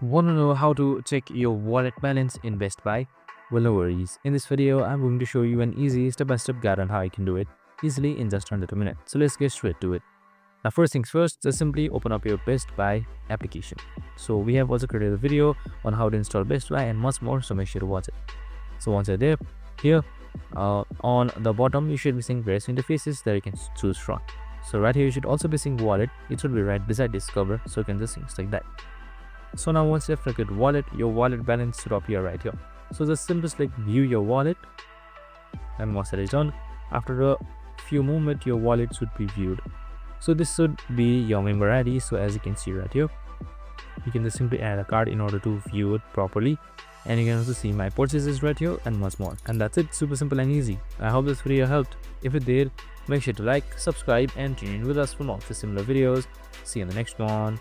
Want to know how to check your wallet balance in Best Buy? Well, no worries. In this video, I'm going to show you an easy step-by-step guide on how you can do it easily in just under 2 minutes. So let's get straight to it. Now, first things first, just simply open up your Best Buy application. So we have also created a video on how to install Best Buy and much more, so make sure to watch it. So once you're there, here on the bottom, you should be seeing various interfaces that you can choose from. So right here, you should also be seeing wallet. It should be right beside Discover, so you can just things like that. So now once you have selected wallet, your wallet balance should appear right here. So just simply select view your wallet, and once that is done, after a few moments your wallet should be viewed. So this should be your member ID. So as you can see right here, you can just simply add a card in order to view it properly, and you can also see my purchases right here and much more. And that's it, super simple and easy. I hope this video helped. If it did, make sure to like, subscribe and tune in with us for more similar videos. See you in the next one.